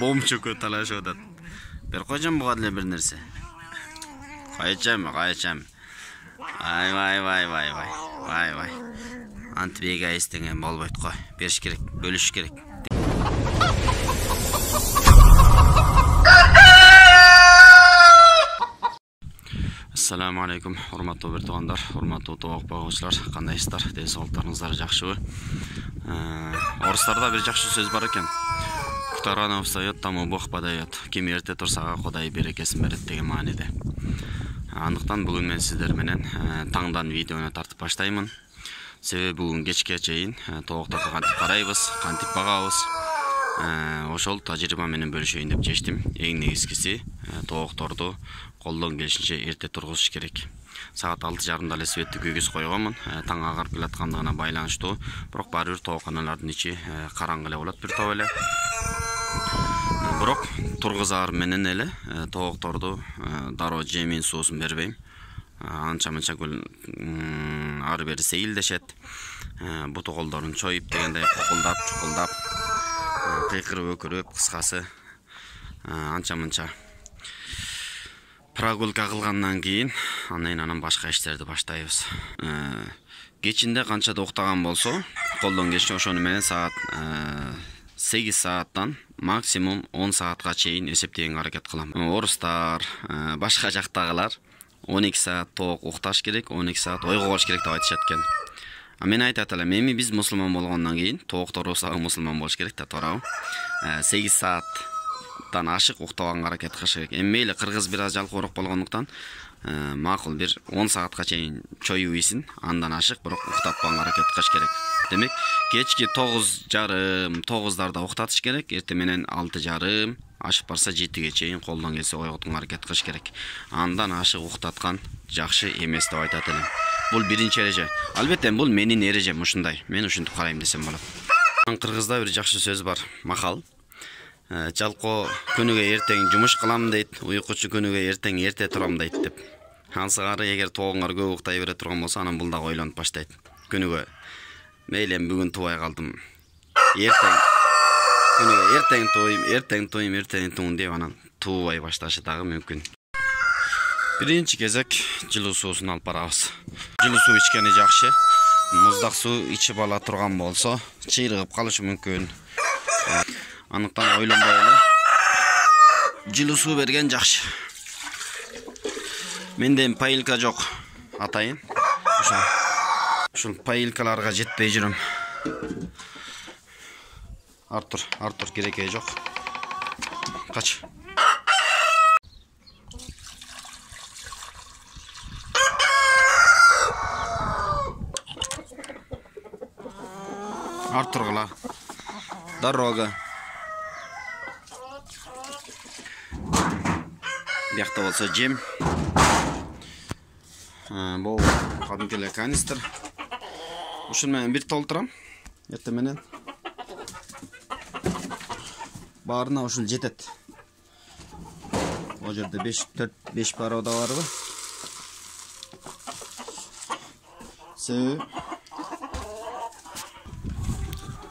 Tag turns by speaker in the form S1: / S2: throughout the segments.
S1: Бомчуку талашып атат. Бер койжам буга деле бир нерсе. Кайчам. Вай. Антибеге айстенген болбойт кой. Бериш керек, бөлүш керек. Assalamu alaikum, урматтуу бир туугандар, урматтуу тоок багуучулар, кандайсыздар? Ден соолуктарыңыздар жакшыбы? Орустарда бир жакшы сөз бар экен. Кутарана встаёт, тому Бог подает. Ким эрте турса Кудай берекесин берет деген мааниде. Андыктан бүгүн мен сиздер менен таңдан видеону тартып баштаймын. Себеби бүгүн кечке чейин тоокторду кантип карайбыз, кантип багабыз. Ошол тажрыйба менен бөлүшөйүн деп чечтим. Эң негизгиси тоокторду колдон келишинче эрте тургузуш керек. Саат 6:30 эле светти күйгүз койгонмун. Таң агарып келаткандыгына байланыштуу. Бирок баары бир тооканалардын ичи караңгы эле болот бир топ эле. Бирок тургузаар менен эле тоокторду дароо жемин суусун бербейм. Анча-мынча ары бери сейилдешет. Буту колдорун чоюп дегендей чукулдап, кыйкырып өкүрүп, кыскасы анча-мынча прогулка кылгандан кийин анан башка иштерди баштайбыз. Кечинде канчада уктаган болсо, колдон келишинче ошону менен саат 8 сааттан максимум 10 саатка чейин эсептегенге аракет кылам. Орустар, башка жактагылар 12 саат тоок укташ керек, 12 саат ойго болуш керек деп айтышат экен. Мен айтат элем, эми биз мусулман болгондон кийин тоокторубузга мусулман болуш керек да, туурабы? 8 сааттан ашык уктабаганга аракет кылыш керек. Эми мейли кыргыз бир аз жалкоорук болгондуктан макул бир 10 саатка чейин чоюп ийсин, андан ашык бирок уктатпаганга аракет кылыш керек. Демек, кечки 9:30, 9:00дарда уктатыш керек, эртең менен 6:30, ашып барса 7-ге чейин колдон келсе ойготууга аракет кылыш керек. Андан ашык уктаткан жакшы эмес деп айтат элем. Бул биринчи эреже. Албетте бул менин эрежем ушундай. Мен ушинтип карайм десем болот. Кыргызда бир жакшы сөз бар. Макал. Жалкоо күнүгө эртең жумуш кылам дейт, уйкучу күнүгө эртең эрте турам дейт деп. Ансыгары эгер тоогуңар көп уктай бере турган болсо, анан бул дагы ойлонуп баштайт. Күнүгө мейли бүгүн тубай калдым. Эртең туйм деп анан туубай башташы дагы мүмкүн. Биринчи кезек жылуу суусун алып барабыз. Жылуу суу ичкени жакшы. Муздак суу ичип ала турган болсо, чыйрыгып калышы мүмкүн. Андыктан ойлонбой эле жылуу суу берген жакшы. Менде паилка жок, атайын. Ушул паилкаларга жетпей жүрөм. Артур керекеги жок. Кач. Артургула. Дорога. Биякта болсо жем. Бул кадимки эле канистр. Ушун менен бир толтурам. Эртең менен баарына ушул жетет. О жерде 5 парода барбы?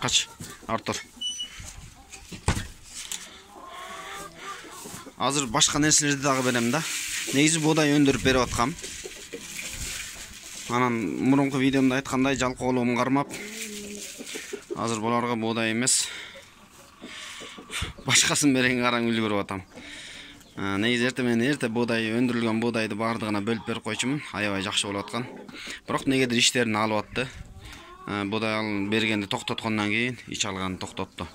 S1: Кач, Артур. Азыр башка нерселерди дагы берем да. Негизи буудай өндүрүп берип аткам. Анан мурунку видеомда айткандай жалкоолугум кармап, азыр буларга буудай эмес, башкасын беренге караң үлгүрүп атам. Негизи эрте буудай өндүрүлгөн буудайды баардыгына бөлүп берип койчумун. Аябай жакшы болуп аткан. Бирок негедир иштерин алып атты. Буудай бергенди токтоткондон кийин ич алганды токтотту.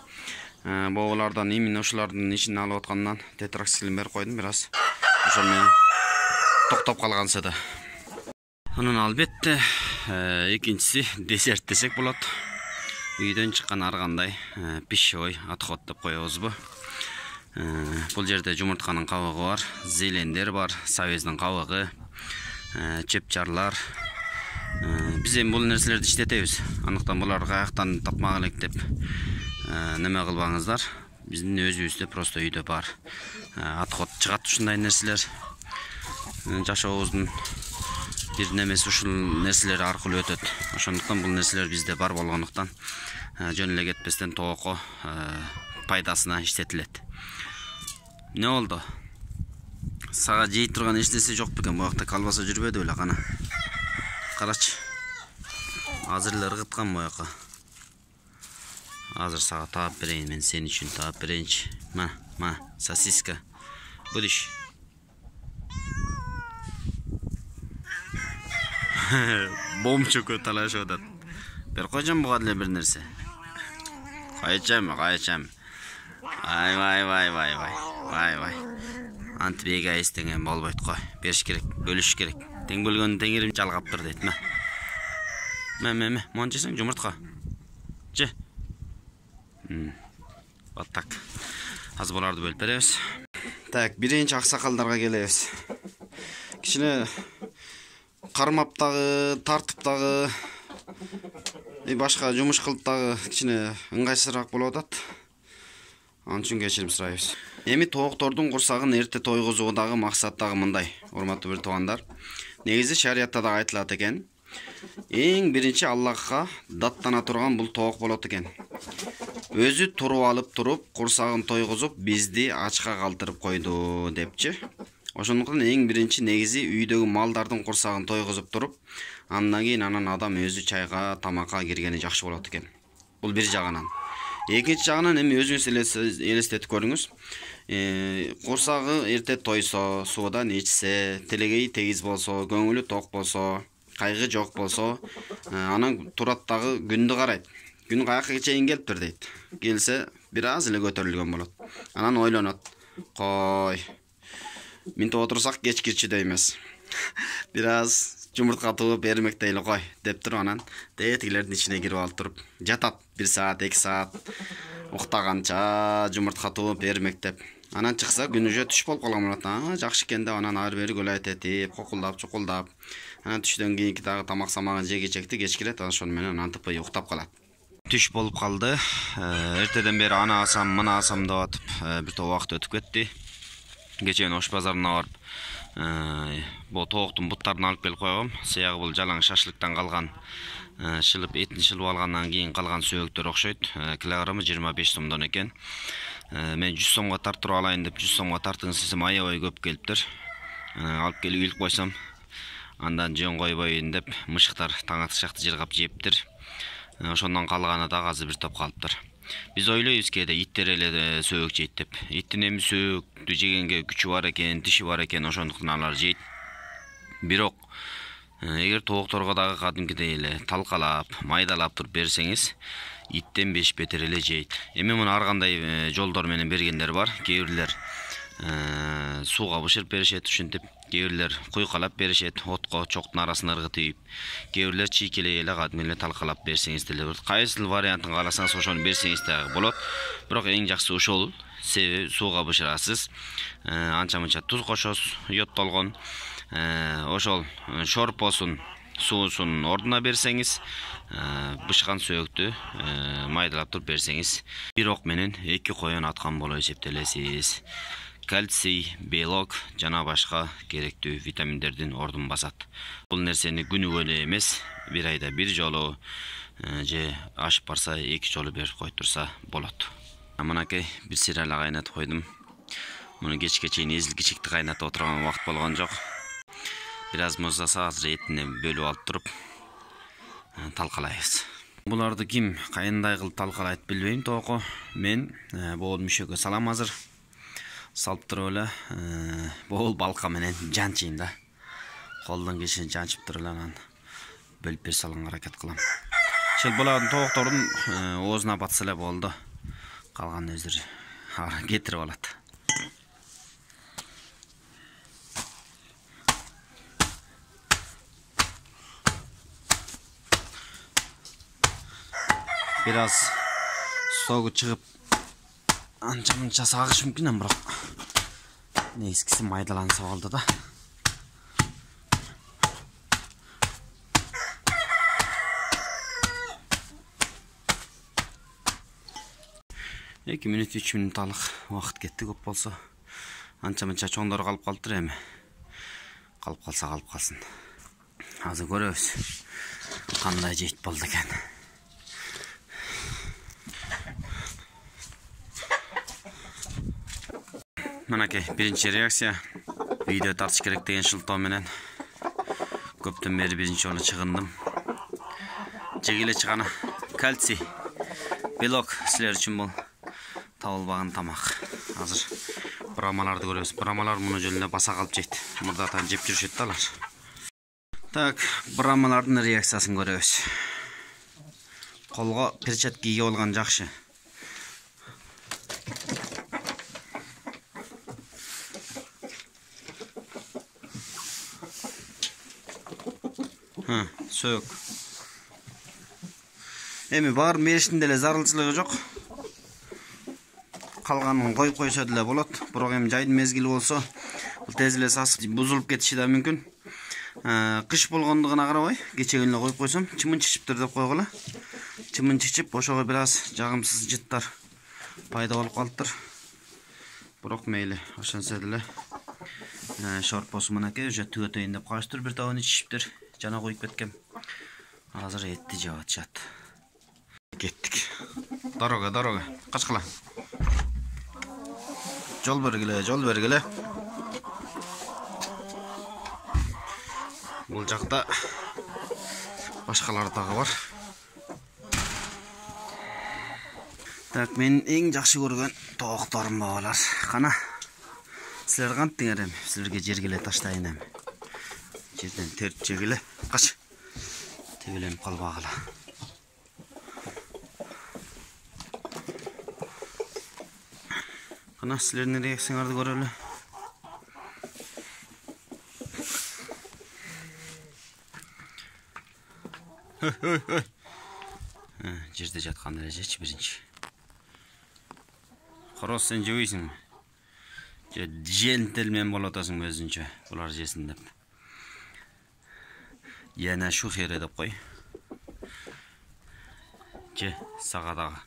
S1: Боолардан именно ушулардын ичин алып аткандан тетраксилин берип койдум бир аз. Ошол менен токтоп калгансы да. Анан албетте экинчиси десерт десек болот. Үйдөн чыккан ар кандай пищевой отход деп коебузбу. Бул жерде жумуртканын кабыгы бар, зелендер бар, сабездин кабыгы, чепчарлар. Биз эми бул нерселерди иштетебиз. Андыктан буларды каяктан тапмак элек деп неме кылбаңыздар. Биздин өзүбүздө просто үйдө бар. Отход чыгат ушундай нерселер. Жашообуздун бир немеси ушул нерселер аркылуу өтөт. Ошондуктан бул нерселер бизде бар болгондуктан жөн эле кетпестен тоокко пайдасына иштетилет. Не болду? Сага жей турган эч нерсе жок бекен? Буякта колбаса жүрбөдү беле кана. Карачы. Азыр эле ыргыткан буяка. Азыр сага таап берейин, мен сен үчүн таап берейинчи. Мана, сосиска. Будиш. Бомчуку талашып атат. Бер койжам буга деле бир нерсе. Кайчам. Вай. Антибеге айстенген болбойт кой. Бериш керек, бөлүш керек. Тең бөлгөндү теңирим жалгаптыр дейт. Мон жесең жумуртка. Же. Вот так. Азыр буларды бөлүп беребиз. Так, биринчи аксакалдарга келебиз. Кичине кармаптагы, тартыптагы башка жумуш кылып дагы кичине ыңгайсызраак болуп атат. Анын үчүн кечирим сурайбыз. Эми тооктордун курсагын эрте тойгузуудагы максат дагы мындай, урматтуу бир туугандар. Негизи шариятта да айтылат экен. Эң биринчи Аллахка даттана турган бул тоок болот экен. Өзү туруп алып туруп, курсагын тойгузуп, бизди ачка калтырып койду депчи. Ошондуктан эң биринчи негизи үйдөгү малдардын курсагын тойгузуп туруп, андан кийин адам өзү чайга, тамакка киргени жакшы болот экен. Бул бир жагынан. Экинчи жагынан эми өзүңүз элестетип көрүңүз. Курсагы эрте тойсо, суудан ичсе, телегеи тегиз болсо, көңүлү ток болсо, кайгы жок болсо, анан турат дагы күндү карайт. Күн каяка чейин келиптир дейт. Келсе, бир аз эле көтөрүлгөн болот. Анан ойлонот. Кой. Минтип отурсак кечкирчиде эмес. Бир аз жумуртка тууп эрмектейли кой деп туруп анан тетигилердин ичине кирип алып туруп жатат 1 саат, 2 саат уктаганча жумуртка тууп эрмектеп. Анан чыкса күн уже түш болуп калган болот. Жакшы экен деп анан ары бери гүлайт этип, кокулдап, чукулдап. Анан түштөн кийинки дагы тамак самагын жегичекти кечкирет, ошону менен антыпый уктап калат. Түш болуп калды. Эртеден бери ана асам, мына асам деп атып, бир топ убакыт өтүп кетти. Кечен Ош базарына барып, бул тооктун буттарын алып келип койгом. Сыягы бул жалаң шашлыктан калган, шылып этин шылып алгандан кийин калган сөөктөр окшойт. Килограммы 25 сомдон экен. Мен 100 сомго тарттырып алайын деп 100 сомго тартыңыз десем аябай көп келиптир. Алып келип илип койсом, андан жөн койбойн деп мышыктар таң атышакты жыргап жептир. Ошондон калганы дагы азыр бир топ калыптыр. Биз ойлойбуз кээде иттер эле сөөк жейт деп. Иттин эми сөөктү жегенге күчү бар экен, тиши бар экен, ошондуктан алар жейт. Бирок эгер тоокторго дагы кадимкидей эле талкалап, майдалап туруп берсеңиз, иттен беш бетер эле жейт. Эми муну ар кандай жолдор менен бергендер бар. Кээ бирлер сууга бышырып беришет, ушинтип, кээ бирлер куйкалап беришет, отко, чоктун арасына ыргытып, кээ бирлер чийкелей эле кадимки эле талкалап берсеңиз деле болот. Кайсыл вариантын кааласаңыз ошону берсеңиз дагы болот. Бирок эң жакшысы ушул. Себеби сууга бышырасыз, анча-мынча туз кошосуз, йоттолгон. Ошол шорпосун, суусун ордуна берсеңиз, бышкан сөөктү майдалап туруп берсеңиз, бир ок менен 2 коен аткан болуп эсептелесиз. Кальций, белок жана башка керектүү витаминдердин ордун басат. Бул нерсени күнүгө эле эмес, бир айда бир жолу же ашып барса 2 жолу берип коюп турса болот. Мынакей бир сирала кайнатып койдум. Муну кечке чейин эзилгичикти кайнатып отурган убакыт болгон жок. Бир аз муздаса азыр этине бөлүп алып туруп талкалайбыз. Буларды ким кайындай кылып талкалайт билбейм тоoko. Мен боол мүшөгө салам азыр. Салып туруп эле боол балка менен жанчыйм да. Колдон кишин жанчып туруп эле анан бөлүп бере салганга аракет кылам. Ошол булардын тоокторун оозуна батса эле болду. Калган өздөрү кетирип алат. Бир аз согу чыгып анча-мынча сагыш мүмкүн, бирок негизгиси майдаланса болду да. Эки мүнөт 3 мүнөтталык убакыт кетти, көп болсо. Анча-мынча чоңдор калып калыптыр эми. Калып калса калып калсын. Азыр көрөбүз кандай жейт болду экен. Мынакей биринчи реакция. Видео тартыш керек деген шылтоо менен көптөн бери биринчи жолу чыгындым. Жегиле чыганы кальций, белок силер үчүн бул табылбаган тамак. Азыр брамаларды көрөбүз. Брамалар муну жөнүндө баса калып жейт. Мурдатан жеп жүрүшөт да алар. Так, брамалардын реакциясын көрөбүз. Колго перчатка кийип алган жакшы. Сөк. Эми бар мериштин деле зарылчылыгы жок. Калганын коюп койсо деле болот. Бирок эми жайдын мезгили болсо, бул тез эле сасып бузулуп кетиши да мүмкүн. Кыш болгондугуна карабай, кече эле коюп койсом, чымын чичиптир деп койгула. Чымын чичип, ошого бир аз жагымсыз жыттар пайда болуп калыптыр. Бирок мейли, ошонсо деле шорпосу мынакей уже түгөтөйүн деп калыштыр, бир табын чичиптир. Жана коюп кеткем. Азыр этти жеп атышат. Кеттик. Дорога. Качкыла. Жол бергиле. Бул жакта башкалар дагы бар. Так, мен эң жакшы көргөн тоокторум бабалар. Кана. Силер кантиңер эми? Силерге жергеле таштайын эми. Жерден теріп жегіле. Қаш. Тебеленіп қалбағыла. Қана сілердің реакцияңарды көрелі. Жерде жатқан дәрежечі бірінші. Құрос сен жөйсің ме? Жентелмен болатасың өзінше. Бұлар жесін деп. Yana şu xeyre деп қой. Же, сағадағы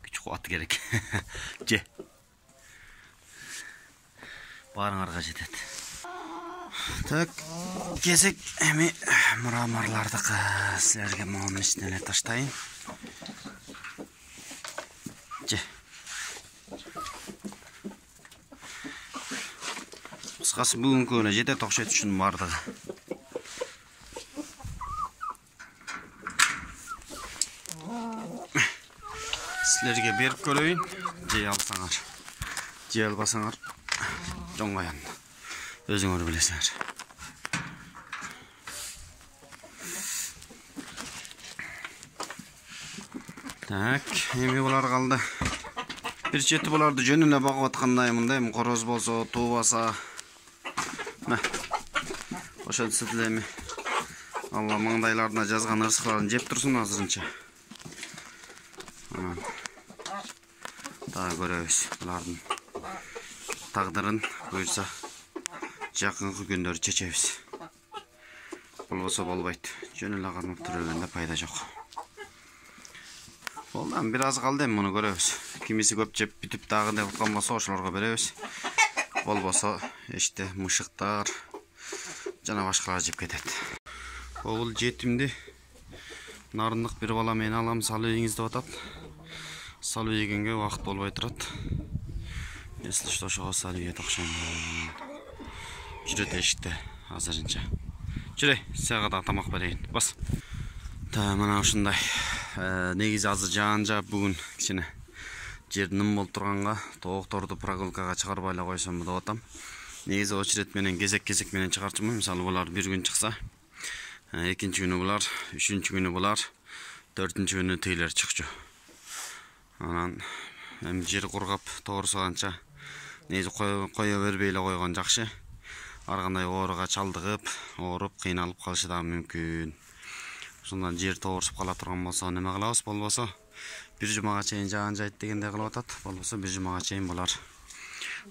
S1: күч қуаты керек. Же. Барыңарға жетеді. Так, кесек әме мұрамарларды сілерге мұғымын ішінеле таштайын. Же. Қысқасы бүгін көне жете тоқшет үшін бардығы. Сілерге беріп көрейін, жей алсаңар, жей албасаңар, жоңғаян, өзіңөр білесіңер. Так, эми булар қалды. Бир чети буларды жөнүнө багып аткандай мындай короз болсо, туубаса. Ошентсе деле эми Алла маңдайларына жазган ырыскыларын жеп турсун азырынча. Daha görüyoruz bunların taqdırın buyursa жақынғы күндері чечебиз. Болбосо болбойт. Жөн эле кармап турганда пайда жок. Болдан бир аз калды эми муну көрөбүз. Кимиси көп жеп бүтүп дагы деп аткан болсо ошолорго беребиз. Болбосо эште мышыктар жана башкалар жеп кетет. Бул жетимди нарындык бир бала мен алам салып ийиңиз деп атат. Салып ийгенге убакыт болбой турат. Если что, ошого салып ийет окшойм. Жүрөт эшикте азырынча. Жүрөй, сага да тамак берейин. Бас. Та мына ушундай. Негизи азыр жаан-жаап бүгүн кичине жер ным болуп турганга тоокторду прогулкага чыгарбай эле койсом деп атам. Негизи очерет менен кезек менен чыгарчумун. Мисалы булар бир күн чыкса, экинчи күнү булар, үчүнчү күнү булар, төртүнчү күнү тейлер чыкчу. Анан эми жер кургап тоорусуганча негизи кое бербей эле койгон жакшы. Ар кандай ооруга чалдыгып, ооруп, кыйналып калышы да мүмкүн. Ошондон жер тоорусуп кала турган болсо неме кылабыз? Болбосо бир жумага чейин жаан жайт дегенде кылып атат. Болбосо бир жумага чейин булар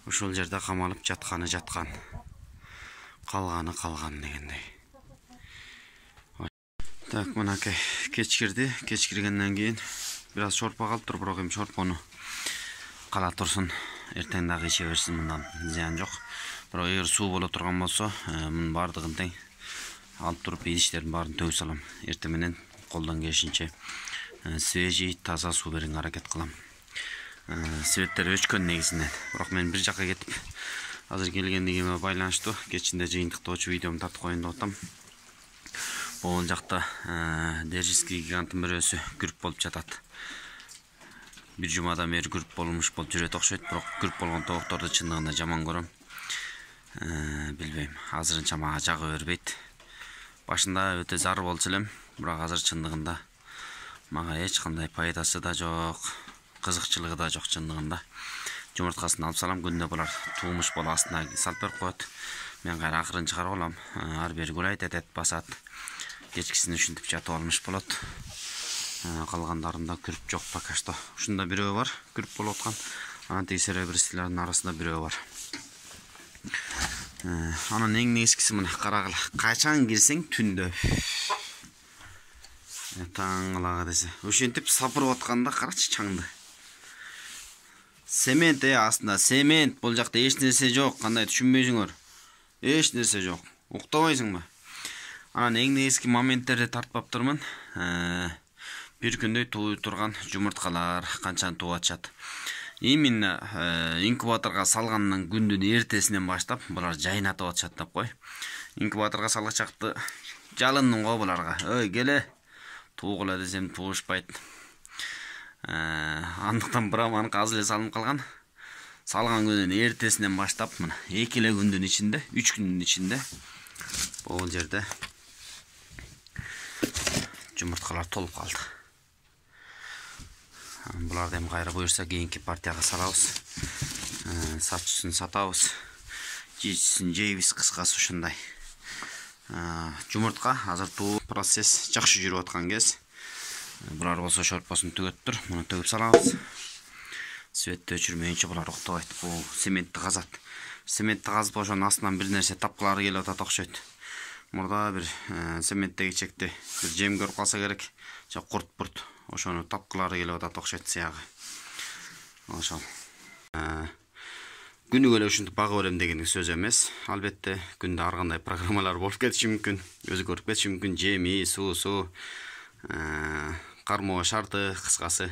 S1: ушул жерде камалып жаткан. Калганы дегендей. Так, мынакей кечкирди. Кечкиргенден кийин бир аз шорпо калып тур, бирок эми шорпону кала турсун. Эртең дагы иче берсин, мындан зыян жок. Бирок эгер суу боло турган болсо, мунун бардыгын тең алып туруп идиштердин баарын төгүп салам. Эртең менен колдон келишинче свежий, таза суу берүүгө аракет кылам. светтер өчкөн негизинен. Бирок мен бир жакка кетип, азыр келгендигиме байланыштуу кечинде жыйынтыктоочу видеому тартып коеюн деп атам. Бул жакта Держинский гиганттын бирөөсү күрүп болуп жатат. Bir jumadan beri grup bolmuş bol жүрөт окшойт, бирок grup болгон тоокторду чындыгында жаман көрөм. Билбейм, азырынча мага жагы бербейт. Башында өтө зар болчу элем, бирок азыр чындыгында мага эч кандай пайдасы да жок, кызыкчылыгы да жок чындыгында. Жумурткасын алып салам, күндө булар туумуш болуп астына салып берип коет. Мен кайра акырын чыгарып алам. Ар бери гулайт этет басат. Кечкисин ушинтип жатып алмыш болот. Калгандарында күрүп жок пока что. Ушунда бирөө бар, күрүп болуп аткан. Анан тиги серебристилердин арасында бирөө бар. Анан эң негизгиси мына карагыла. Качан кирсең түндө. Таңылага десе. Ушинтип сапырып атканда карачы чаңды. Семент астында семент, бул жакта эч нерсе жок. Кандай түшүнбөйсүңөр? Эч нерсе жок. Уктабайсыңбы? Анан эң негизги моменттерди тартпаптырмын. Bir күндөй тууй турган жумурткалар канчаны тууп атышат. Именно инкубаторга салгандан күндүн эртесинен баштап булар жайнатып атышат деп кой. Инкубаторга салгачакты жалындым го буларга. Ой, келе. Туугула десем туушпайт. Андыктан браманы азыр эле салынып калган. Салган күнүн эртесинен баштап мына 2 күндүн ичинде, 3 күндүн ичинде бул жерде жумурткалар толуп калды. Буларды эми кайра буюрса кийинки партияга салабыз. Сатчысын сатабыз. Жейчисин жейбиз, кыскасы ушундай. Жумуртка азыр туу процесс жакшы жүрүп аткан кез. Булар болсо шорпосун түгөттүр. Муну төгүп салабыз. Светти өчүрмөйүнчө булар уктабайт. Бул цементти казат. Цементти казып ошонун астынан бир нерсе тапкылары келип атат окшойт. Мурда бир цементтеги чекти бир жем көрүп калса керек. Жа курт-бурт. Ошону тапкылары келип атат окшойт сыягы. Ошол. Күнүгө эле ушинтип бага берем деген сөз эмес. Албетте күндө ар кандай программалар болуп кетиши мүмкүн. Өзгөрүп кетиши мүмкүн. Жеми, суусу, кармоо шарты, кыскасы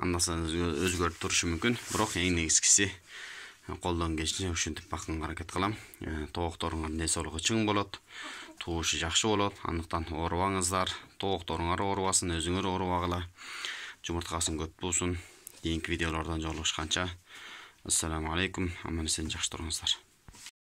S1: андан соң өзгөрүп турушу мүмкүн. Бирок эң негизгиси колдон келишинче ушинтип бакканга аракет кылам. Тоокторуңар ден соолугу чың болот. Туушу жакшы болот. Андыктан оорубаңыздар. Тоокторуңар оорубасын, өзүңөр оорубагыла. Жумурткасын көп туусун. Кийинки видеолордон жолугушканча. Ассаламу алейкум. Аман эсен жакшы туруңуздар.